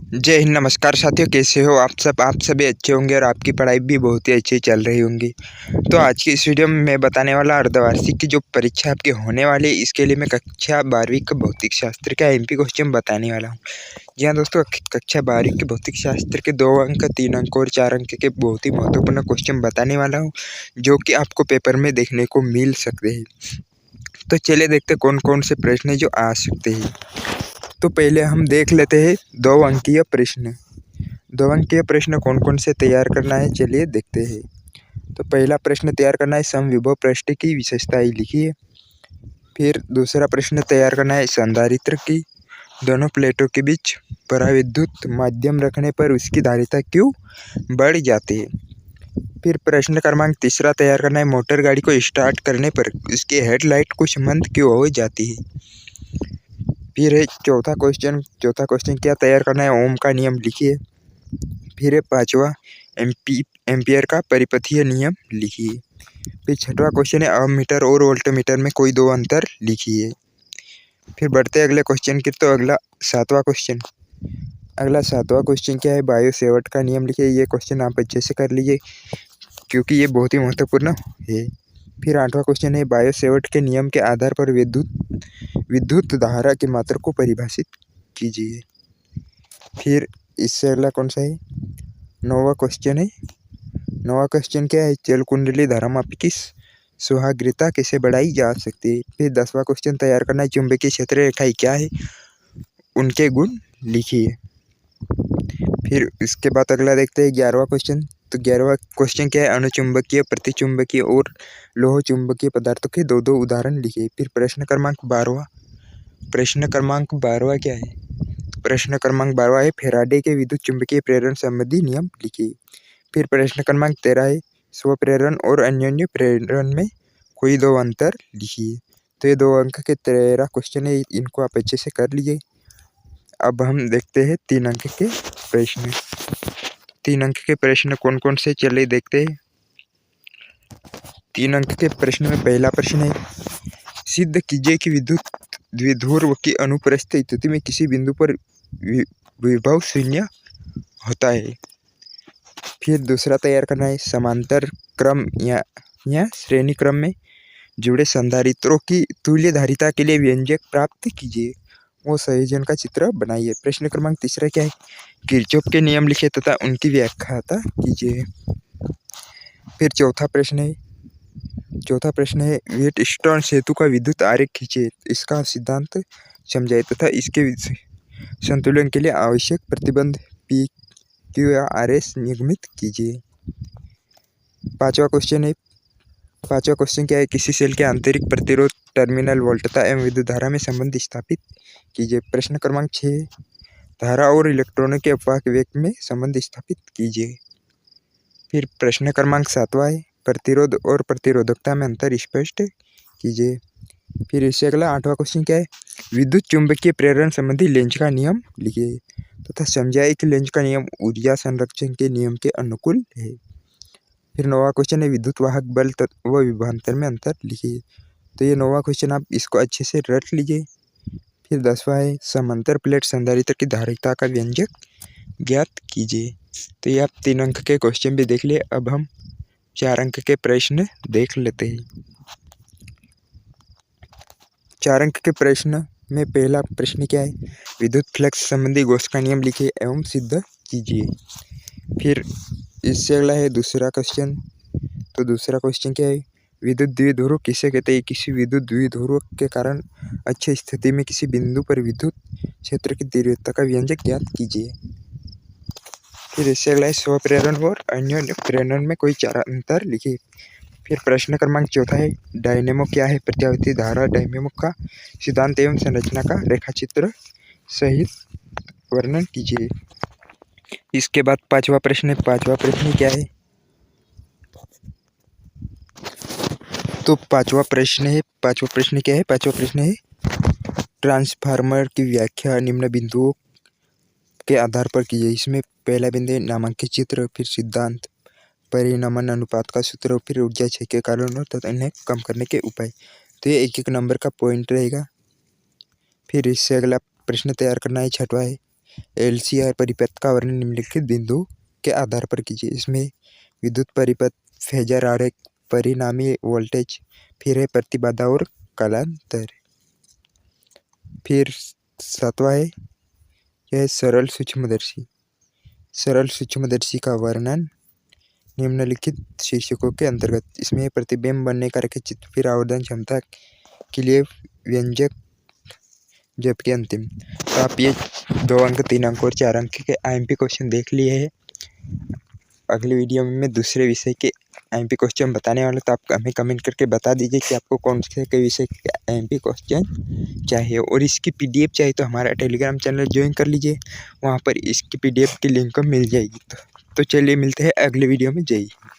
जय हिंद। नमस्कार साथियों, कैसे हो आप सभी अच्छे होंगे और आपकी पढ़ाई भी बहुत ही अच्छी चल रही होंगी। तो आज की इस वीडियो में मैं बताने वाला अर्धवार्षिक की जो परीक्षा आपकी होने वाली है, इसके लिए मैं कक्षा 12वीं का भौतिक शास्त्र का एमपी क्वेश्चन बताने वाला हूँ। जी हाँ दोस्तों, कक्षा 12वीं के भौतिक शास्त्र के 2 अंक, 3 अंक और 4 अंक के बहुत ही महत्वपूर्ण क्वेश्चन बताने वाला हूँ, जो कि आपको पेपर में देखने को मिल सकते हैं। तो चलिए देखते कौन कौन से प्रश्न जो आ सकते हैं। तो पहले हम देख लेते हैं 2 अंकीय प्रश्न। 2 अंकीय प्रश्न कौन कौन से तैयार करना है, चलिए देखते हैं। तो पहला प्रश्न तैयार करना है समविभव पृष्ठ की विशेषताएं लिखिए। फिर दूसरा प्रश्न तैयार करना है संधारित्र की दोनों प्लेटों के बीच पराविद्युत माध्यम रखने पर उसकी धारिता क्यों बढ़ जाती है। फिर प्रश्न क्रमांक तीसरा तैयार करना है मोटर गाड़ी को स्टार्ट करने पर उसकी हेडलाइट कुछ मंद क्यों हो जाती है। फिर है चौथा क्वेश्चन क्या तैयार करना है ओम का नियम लिखिए। फिर है पांचवा एम्पियर का परिपथीय नियम लिखिए। फिर छठवां क्वेश्चन है अमीटर और वोल्टमीटर में कोई 2 अंतर लिखिए। फिर बढ़ते अगले क्वेश्चन की। तो अगला सातवां क्वेश्चन क्या है बायो सेवर्ट का नियम लिखिए। ये क्वेश्चन आप अच्छे से कर लीजिए क्योंकि ये बहुत ही महत्वपूर्ण है। फिर आठवां क्वेश्चन है बायो सेवर्ट के नियम के आधार पर विद्युत धारा की मात्रा को परिभाषित कीजिए। फिर इससे अगला कौन सा है नौवां क्वेश्चन क्या है जल कुंडली धारामापी की सुहाग्रता कैसे बढ़ाई जा सकती है। फिर 10वां क्वेश्चन तैयार करना है चुंबकीय क्षेत्र रेखाएं क्या है उनके गुण लिखिए। फिर इसके बाद अगला देखते हैं 11वां क्वेश्चन। तो 11वां क्वेश्चन क्या है अनुचुंबकीय प्रतिचुंबकीय और लोह चुंबकीय पदार्थों के 2 उदाहरण लिखिए। फिर प्रश्न क्रमांक 12वां क्या है। प्रश्न क्रमांक 12 है फैराडे के विद्युत चुंबकीय प्रेरण संबंधी नियम लिखिए। फिर प्रश्न क्रमांक 13 है स्वप्रेरण और अन्योन्य प्रेरण में कोई 2 अंतर लिखिए। तो ये 2 अंक के 13 क्वेश्चन है, इनको आप अच्छे से कर लीजिए। अब हम देखते हैं 3 अंक के प्रश्न। 3 अंक के प्रश्न कौन कौन से चलिए देखते हैं। 3 अंक के प्रश्न में पहला प्रश्न है सिद्ध कीजिए कि विद्युत द्विध्रुव की अनुप्रस्थ स्थिति में किसी बिंदु पर विभव शून्य होता है। फिर दूसरा तैयार करना है समांतर क्रम या श्रेणी क्रम में जुड़े संधारित्रों की तुल्य धारिता के लिए व्यंजक प्राप्त कीजिए। वो संयोजन का चित्र बनाइए। प्रश्न क्रमांक तीसरा क्या है किरचॉफ के नियम लिखिए तथा उनकी व्याख्या कीजिए। फिर चौथा प्रश्न है व्हीटस्टोन सेतु का विद्युत आरेख खींचिए, इसका सिद्धांत समझाइए तथा इसके संतुलन के लिए आवश्यक प्रतिबंध पी क्यू या आर एस निगमित कीजिए। पांचवा क्वेश्चन क्या है किसी सेल के आंतरिक प्रतिरोध टर्मिनल वोल्टता एवं विद्युत धारा में संबंध स्थापित कीजिए। प्रश्न क्रमांक 6 धारा और इलेक्ट्रॉनों के अपवाहक वेग में संबंध स्थापित कीजिए। फिर प्रश्न क्रमांक 7 है प्रतिरोध और प्रतिरोधकता में अंतर स्पष्ट कीजिए। फिर इससे अगला 8वां क्वेश्चन क्या है विद्युत चुंबकीय प्रेरण संबंधी लेंज का नियम लिखिए तथा समझाइए कि लेंज का नियम ऊर्जा संरक्षण के नियम के अनुकूल है। फिर 9वां क्वेश्चन है विद्युत वाहक बल व विभवांतर में अंतर लिखिए। तो ये 9वां क्वेश्चन आप इसको अच्छे से रट लीजिए। फिर 10वां है समांतर प्लेट संधारित्र की धारिता का व्यंजक ज्ञात कीजिए। तो ये आप 3 अंक के क्वेश्चन भी देख लिए। अब हम 4 अंक के प्रश्न देख लेते हैं। 4 अंक के प्रश्न में पहला प्रश्न क्या है विद्युत फ्लक्स संबंधी गॉस का नियम लिखिए एवं सिद्ध कीजिए। फिर इससे अगला है दूसरा क्वेश्चन। तो दूसरा क्वेश्चन क्या है विद्युत द्विध्रुव किसे कहते हैं। किसी विद्युत द्विध्रुव के कारण अच्छी स्थिति में किसी बिंदु पर विद्युत क्षेत्र की तीव्रता का व्यंजक ज्ञात कीजिए। फिर इससे अगला है स्वप्रेरण और अन्योन्य प्रेरण में कोई 4 अंतर लिखिए। फिर प्रश्न क्रमांक 4 है डायनेमो क्या है। प्रत्यावर्ती धारा डायनेमो का सिद्धांत एवं संरचना का रेखाचित्र सहित वर्णन कीजिए। इसके बाद 5वां प्रश्न क्या है। तो पांचवा प्रश्न क्या है। 5वां प्रश्न है ट्रांसफार्मर की व्याख्या निम्न बिंदुओं के आधार पर कीजिए। इसमें पहला बिंदु है नामांकित चित्र, फिर सिद्धांत, परिणामन अनुपात का सूत्र, फिर ऊर्जा क्षय के कारण तथा इन्हें कम करने के उपाय। तो ये 1-1 नंबर का पॉइंट रहेगा। फिर इससे अगला प्रश्न तैयार करना है 6वां है LCR परिपथ का वर्णन निम्नलिखित बिंदु के आधार पर कीजिए। इसमें विद्युत परिपथ, फेजर आरेख, परिणामी वोल्टेज, फिर है प्रतिबाधा और कालांतर। फिर 7वां है, यह सरल सूक्ष्मदर्शी। सरल सूक्ष्मदर्शी का वर्णन निम्नलिखित शीर्षकों के अंतर्गत। इसमें प्रतिबिंब बनने का रेखाचित्र, फिर आवर्धन क्षमता के लिए व्यंजक, जबकि अंतिम। तो आप ये 2 अंक, 3 अंक और 4 अंक के IMP क्वेश्चन देख लिए हैं। अगले वीडियो में मैं दूसरे विषय के IMP क्वेश्चन बताने वाला, तो आप हमें कमेंट करके बता दीजिए कि आपको कौन से के विषय के IMP क्वेश्चन चाहिए। और इसकी PDF चाहिए तो हमारा टेलीग्राम चैनल ज्वाइन कर लीजिए, वहाँ पर इसकी PDF की लिंक मिल जाएगी। तो चलिए मिलते हैं अगले वीडियो में। जय हिंद।